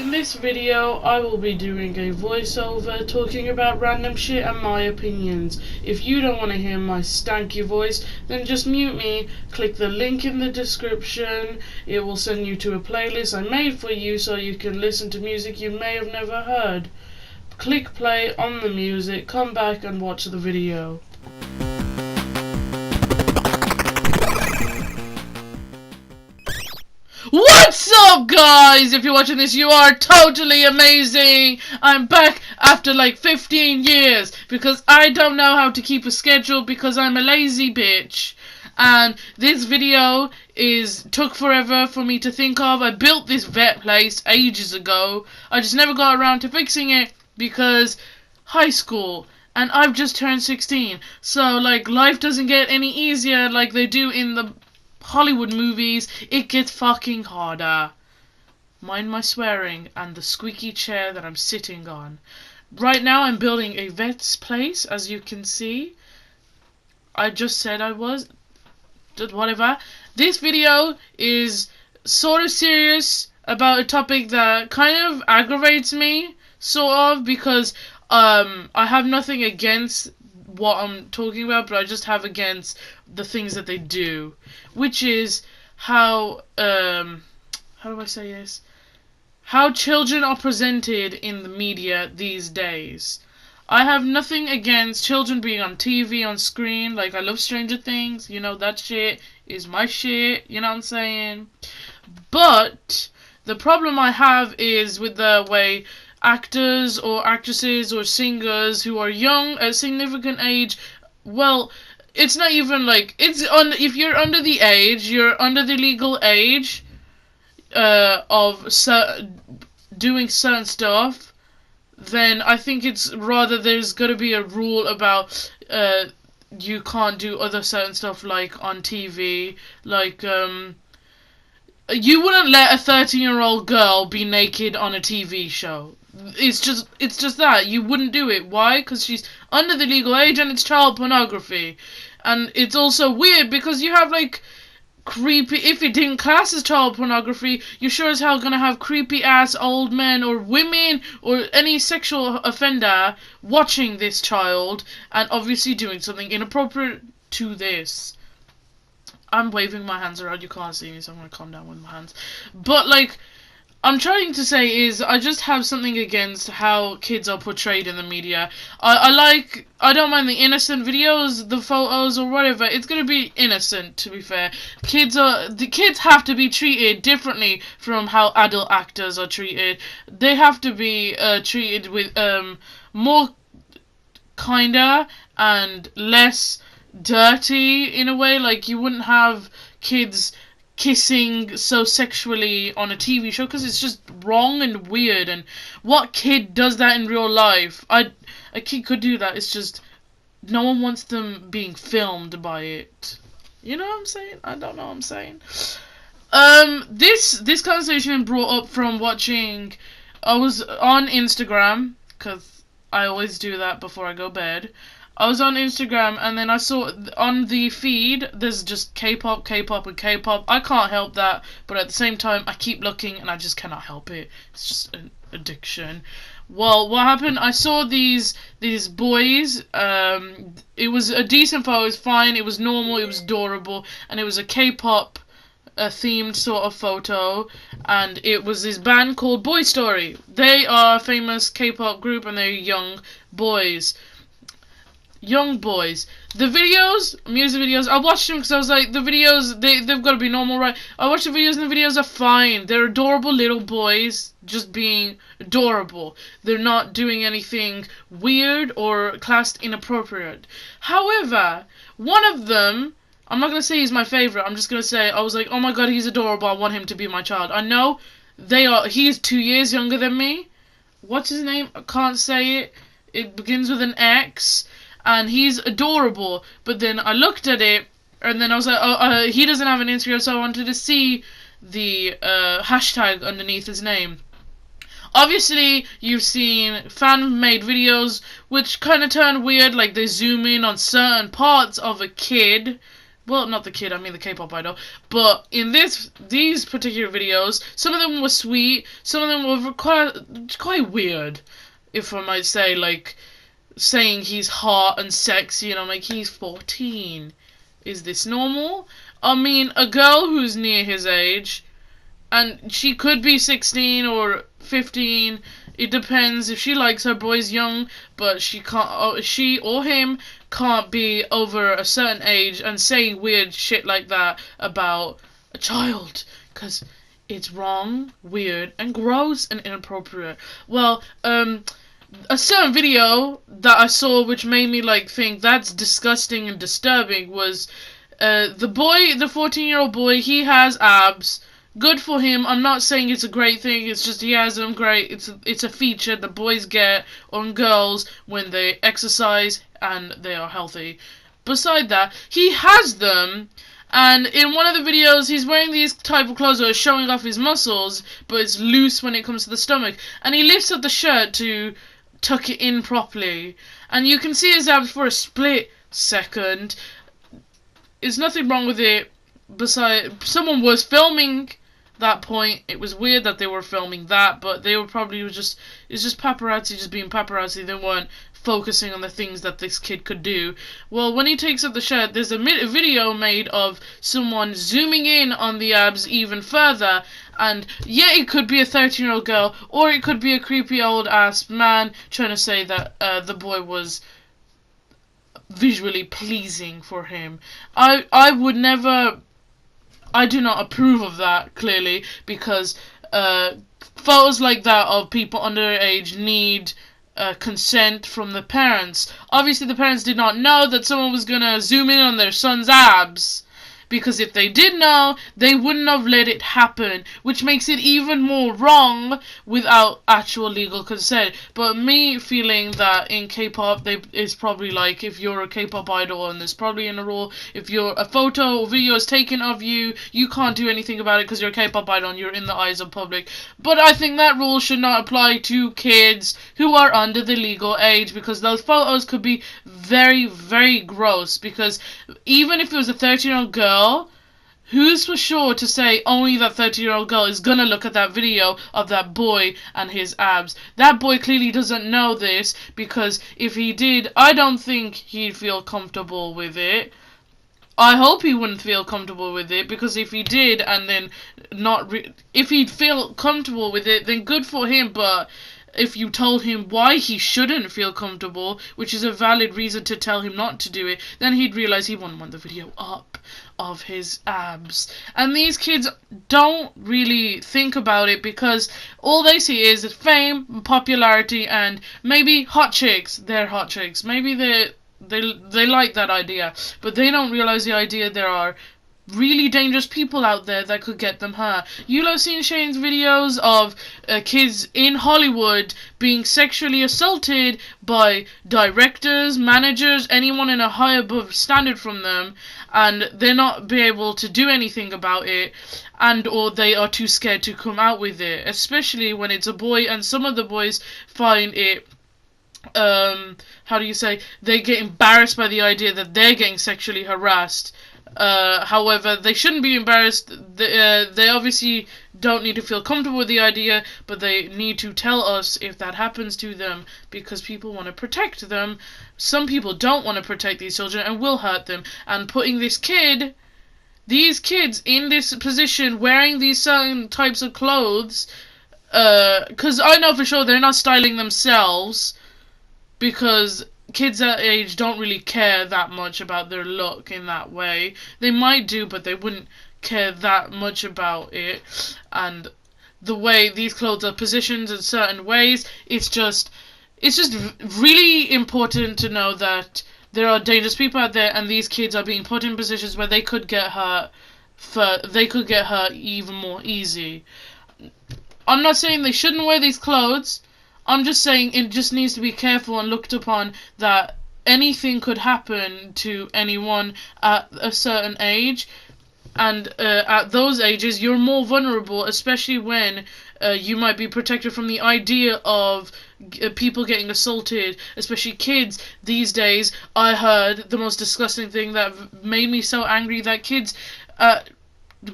In this video, I will be doing a voiceover talking about random shit and my opinions. If you don't want to hear my stanky voice, then just mute me, click the link in the description, it will send you to a playlist I made for you so you can listen to music you may have never heard. Click play on the music, come back and watch the video. What's up, guys? If you're watching this, you are totally amazing. I'm back after like 15 years because I don't know how to keep a schedule because I'm a lazy bitch. And this video took forever for me to think of. I built this vet place ages ago. I just never got around to fixing it because high school. And I've just turned 16. So like life doesn't get any easier like they do in the Hollywood movies. It gets fucking harder. Mind my swearing and the squeaky chair that I'm sitting on. Right now I'm building a vet's place, as you can see. I just said I was. Whatever. This video is sort of serious about a topic that kind of aggravates me, sort of, because I have nothing against what I'm talking about, but I just have against the things that they do, which is how do I say this? How children are presented in the media these days. I have nothing against children being on TV, on screen. Like, I love Stranger Things, you know, that shit is my shit, you know what I'm saying? But the problem I have is with the way actors or actresses or singers who are young at significant age, well, it's not even like if you're under the age, you're under the legal age of doing certain stuff, then I think it's rather there's got to be a rule about you can't do other certain stuff like on TV, like you wouldn't let a 13-year-old girl be naked on a TV show. It's just that you wouldn't do it. Why? Because she's under the legal age and it's child pornography. And it's also weird because you have like creepy, if it didn't class as child pornography, you're sure as hell gonna have creepy ass old men or women or any sexual offender watching this child and obviously doing something inappropriate to this. I'm waving my hands around, you can't see me, so I'm gonna calm down with my hands. But like, I'm trying to say is I just have something against how kids are portrayed in the media. I don't mind the innocent videos, the photos or whatever. It's gonna be innocent, to be fair. The kids have to be treated differently from how adult actors are treated. They have to be treated with more kinder and less dirty in a way. Like, you wouldn't have kids kissing so sexually on a TV show because it's just wrong and weird. And what kid does that in real life? A kid could do that. It's just no one wants them being filmed by it. You know what I'm saying? I don't know what I'm saying. This conversation brought up from watching. I was on Instagram because I always do that before I go to bed. I was on Instagram and then I saw on the feed there's just K-pop and K-pop. I can't help that, but at the same time I keep looking and I just cannot help it. It's just an addiction. Well, what happened? I saw these boys. It was a decent photo. It was fine. It was normal. It was adorable, and it was a K-pop themed sort of photo, and it was this band called Boy Story. They are a famous K-pop group and they're young boys. The videos, music videos, I watched them because I was like, the videos, they've got to be normal, right? I watched the videos and the videos are fine. They're adorable little boys just being adorable. They're not doing anything weird or classed inappropriate. However, one of them, I'm not going to say he's my favorite, I'm just going to say, I was like, oh my god, he's adorable, I want him to be my child. I know he is 2 years younger than me. What's his name? I can't say it. It begins with an X. And he's adorable, but then I looked at it, and then I was like, he doesn't have an Instagram, so I wanted to see the hashtag underneath his name. Obviously, you've seen fan-made videos, which kind of turn weird, like they zoom in on certain parts of a kid Well, not the kid, I mean the K-pop idol. But in these particular videos, some of them were sweet, some of them were quite weird, if I might say, like saying he's hot and sexy, and I'm like, he's 14. Is this normal? I mean, a girl who's near his age, and she could be 16 or 15. It depends if she likes her boys young, but she or him can't be over a certain age and saying weird shit like that about a child, because it's wrong, weird, and gross and inappropriate. Well, a certain video that I saw which made me like think that's disgusting and disturbing was the 14-year-old boy, he has abs. Good for him. I'm not saying it's a great thing. It's just he has them. Great. It's a feature that boys get on girls when they exercise and they are healthy. Beside that, he has them. And in one of the videos, he's wearing these type of clothes that are showing off his muscles, but it's loose when it comes to the stomach. And he lifts up the shirt to tuck it in properly. And you can see his abs for a split second. There's nothing wrong with it. Besides, someone was filming that point. It was weird that they were filming that, but they were probably it's just paparazzi just being paparazzi. They weren't focusing on the things that this kid could do. Well, when he takes up the shirt, there's a video made of someone zooming in on the abs even further, and yeah, it could be a 13-year-old girl, or it could be a creepy old ass man trying to say that the boy was visually pleasing for him. I would never. I do not approve of that, clearly, because photos like that of people underage need consent from the parents. Obviously, the parents did not know that someone was going to zoom in on their son's abs, because if they did know, they wouldn't have let it happen, which makes it even more wrong without actual legal consent. But me feeling that in K-pop, it's probably like, if you're a K-pop idol and there's probably in a rule, if a photo or video is taken of you, you can't do anything about it because you're a K-pop idol and you're in the eyes of public. But I think that rule should not apply to kids who are under the legal age, because those photos could be very, very gross. Because even if it was a 13-year-old girl, who's for sure to say only that 13-year-old girl is gonna look at that video of that boy and his abs? That boy clearly doesn't know this, because if he did, I don't think he'd feel comfortable with it. I hope he wouldn't feel comfortable with it, because if he did and then if he'd feel comfortable with it, then good for him. But if you told him why he shouldn't feel comfortable, which is a valid reason to tell him not to do it, then he'd realize he wouldn't want the video up of his abs. And these kids don't really think about it, because all they see is fame, popularity, and maybe hot chicks. They're hot chicks. Maybe they like that idea, but they don't realize the idea there are really dangerous people out there that could get them hurt. You'll have seen Shane's videos of kids in Hollywood being sexually assaulted by directors, managers, anyone in a high above standard from them, and they're not be able to do anything about it, or they are too scared to come out with it, especially when it's a boy. And some of the boys find it they get embarrassed by the idea that they're getting sexually harassed. However, they shouldn't be embarrassed. They obviously don't need to feel comfortable with the idea, but they need to tell us if that happens to them, because people want to protect them. Some people don't want to protect these children and will hurt them. And putting these kids in this position, wearing these certain types of clothes, because I know for sure they're not styling themselves, because kids that age don't really care that much about their look in that way. They might do, but they wouldn't care that much about it. And the way these clothes are positioned in certain ways, it's just really important to know that there are dangerous people out there, and these kids are being put in positions where they could get hurt. They could get hurt even more easy. I'm not saying they shouldn't wear these clothes. I'm just saying it just needs to be careful and looked upon that anything could happen to anyone at a certain age. And at those ages, you're more vulnerable, especially when You might be protected from the idea of people getting assaulted, especially kids these days. I heard the most disgusting thing that made me so angry, that kids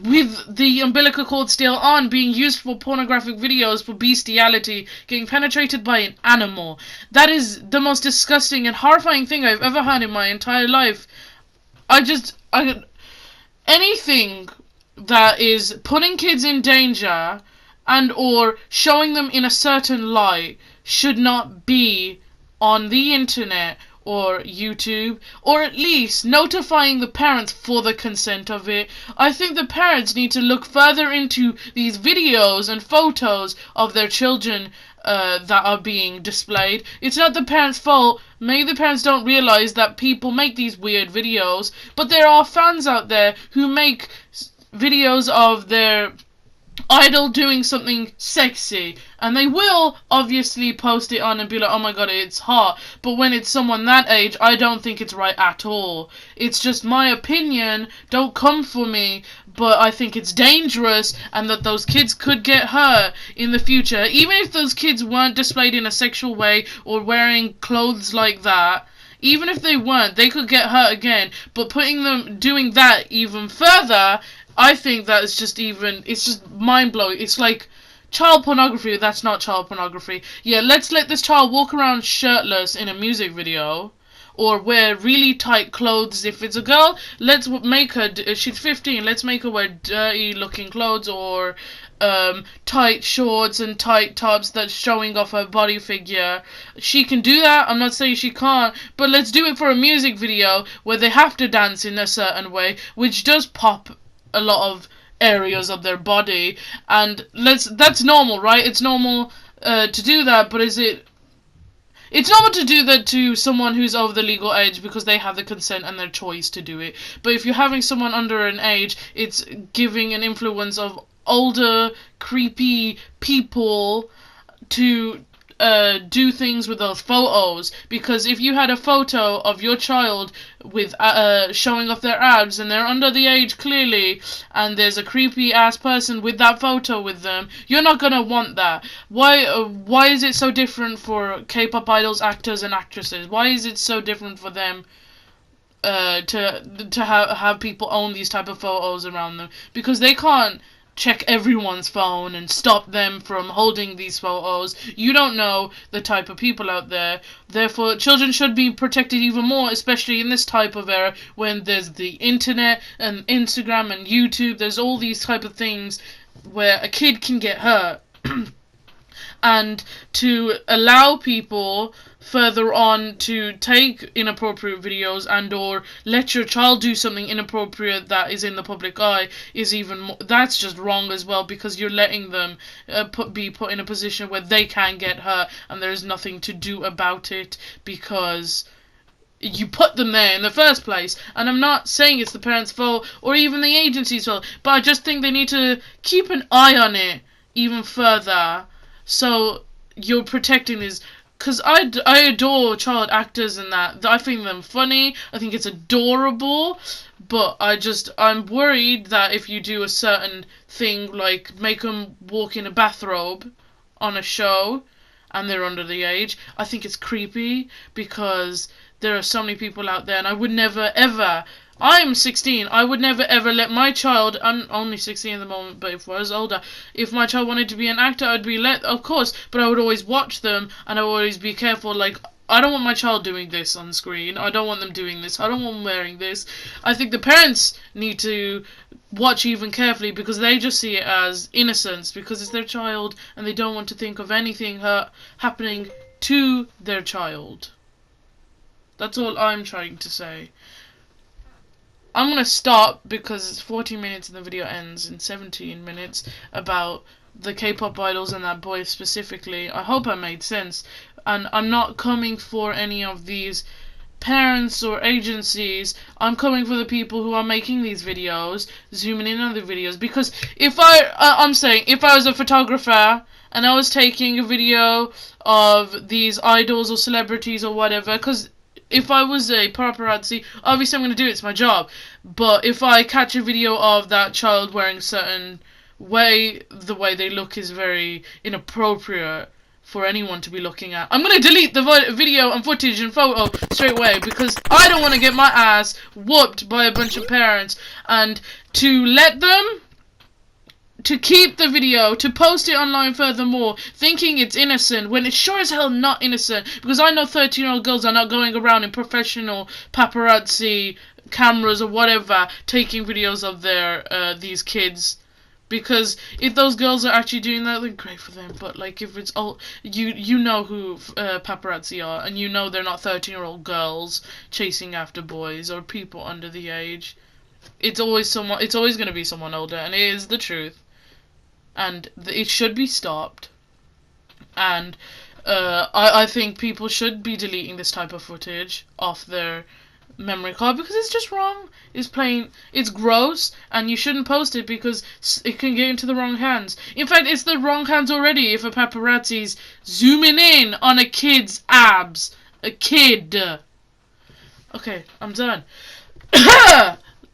with the umbilical cord still on, being used for pornographic videos for bestiality, getting penetrated by an animal. That is the most disgusting and horrifying thing I've ever heard in my entire life. Anything that is putting kids in danger and or showing them in a certain light should not be on the internet or YouTube, or at least notifying the parents for the consent of it. I think the parents need to look further into these videos and photos of their children that are being displayed. It's not the parents' fault. Maybe the parents don't realize that people make these weird videos, but there are fans out there who make videos of their idol doing something sexy, and they will obviously post it on and be like, oh my god, it's hot. But when it's someone that age, I don't think it's right at all. It's just my opinion, don't come for me, but I think it's dangerous and that those kids could get hurt in the future. Even if those kids weren't displayed in a sexual way or wearing clothes like that, even if they weren't, they could get hurt again. But putting them doing that even further, I think that is just it's just mind-blowing. It's like child pornography. That's not child pornography. Yeah, let's let this child walk around shirtless in a music video, or wear really tight clothes. If it's a girl, let's make her, she's 15, let's make her wear dirty looking clothes, or tight shorts and tight tops that's showing off her body figure. She can do that, I'm not saying she can't, but let's do it for a music video where they have to dance in a certain way, which does pop a lot of areas of their body, and that's normal, right? It's normal to do that, but it's normal to do that to someone who's over the legal age because they have the consent and their choice to do it. But if you're having someone under an age, it's giving an influence of older, creepy people to do things with those photos. Because if you had a photo of your child with showing off their abs and they're under the age clearly, and there's a creepy ass person with that photo with them, you're not gonna want that. Why is it so different for K-pop idols, actors and actresses? Why is it so different for them to have people own these type of photos around them? Because they can't check everyone's phone and stop them from holding these photos. You don't know the type of people out there. Therefore, children should be protected even more, especially in this type of era when there's the internet and Instagram and YouTube. There's all these type of things where a kid can get hurt. And to allow people further on to take inappropriate videos and or let your child do something inappropriate that is in the public eye is even more, that's just wrong as well, because you're letting them be put in a position where they can get hurt and there's nothing to do about it because you put them there in the first place. And I'm not saying it's the parents' fault or even the agency's fault, but I just think they need to keep an eye on it even further. So you're protecting these, because I adore child actors and that. I find them funny. I think it's adorable. But I'm worried that if you do a certain thing, like make them walk in a bathrobe on a show and they're under the age, I think it's creepy, because there are so many people out there, and I would never ever, I'm 16, I would never ever let my child, I'm only 16 at the moment, but if I was older, if my child wanted to be an actor, I'd be of course, but I would always watch them, and I would always be careful, like, I don't want my child doing this on screen, I don't want them doing this, I don't want them wearing this. I think the parents need to watch even carefully, because they just see it as innocence, because it's their child, and they don't want to think of anything happening to their child. That's all I'm trying to say. I'm gonna stop because it's 14 minutes and the video ends in 17 minutes about the K-pop idols and that boy specifically. I hope I made sense. And I'm not coming for any of these parents or agencies. I'm coming for the people who are making these videos, zooming in on the videos. Because if I'm saying, if I was a photographer and I was taking a video of these idols or celebrities or whatever, because if I was a paparazzi, obviously I'm going to do it, it's my job. But if I catch a video of that child wearing certain the way they look is very inappropriate for anyone to be looking at. I'm gonna delete the video and footage and photo straight away because I don't want to get my ass whooped by a bunch of parents, and to let them to keep the video, to post it online furthermore, thinking it's innocent, when it's sure as hell not innocent, because I know 13-year-old girls are not going around in professional paparazzi cameras or whatever, taking videos of these kids. Because if those girls are actually doing that, then great for them. But like, if it's all you know who paparazzi are, and you know they're not 13-year-old girls chasing after boys or people under the age. It's always someone. It's always going to be someone older, and it is the truth. And it should be stopped. And I think people should be deleting this type of footage off their memory card because it's just wrong. It's gross, and you shouldn't post it because it can get into the wrong hands. In fact, it's the wrong hands already if a paparazzi's zooming in on a kid's abs. A kid. Okay, I'm done.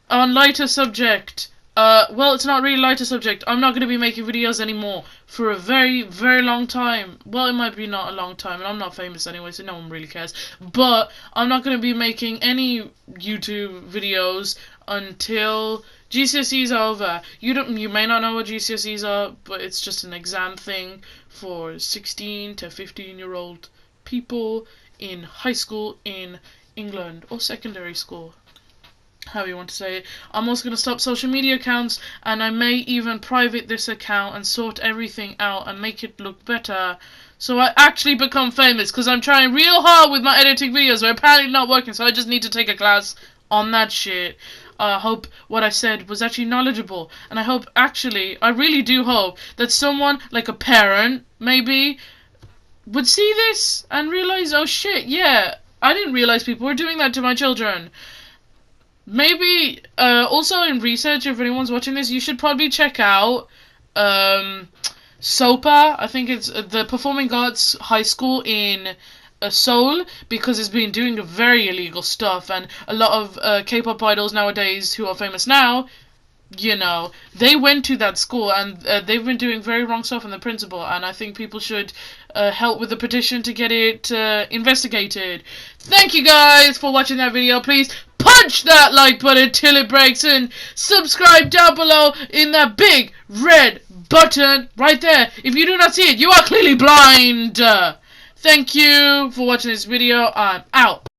On lighter subject. Well, it's not really lighter subject. I'm not going to be making videos anymore for a very, very long time. Well, it might be not a long time, and I'm not famous anyway, so no one really cares. But I'm not going to be making any YouTube videos until GCSEs are over. You may not know what GCSEs are, but it's just an exam thing for 16 to 15-year-old people in high school in England, or secondary school, how you want to say it. I'm also going to stop social media accounts, and I may even private this account and sort everything out and make it look better so I actually become famous, because I'm trying real hard with my editing videos, but apparently not working, so I just need to take a class on that shit. I hope what I said was actually knowledgeable, and I really do hope that someone, like a parent, maybe, would see this and realize, oh shit, yeah, I didn't realize people were doing that to my children. Maybe, also in research, if anyone's watching this, you should probably check out, SOPA, I think it's the Performing Arts High School in Seoul, because it's been doing very illegal stuff, and a lot of K-pop idols nowadays who are famous now, you know, they went to that school, and they've been doing very wrong stuff in the principal, and I think people should help with the petition to get it investigated. Thank you guys for watching that video. Please punch that like button till it breaks, and subscribe down below in that big red button right there. If you do not see it, you are clearly blind. Thank you for watching this video. I'm out.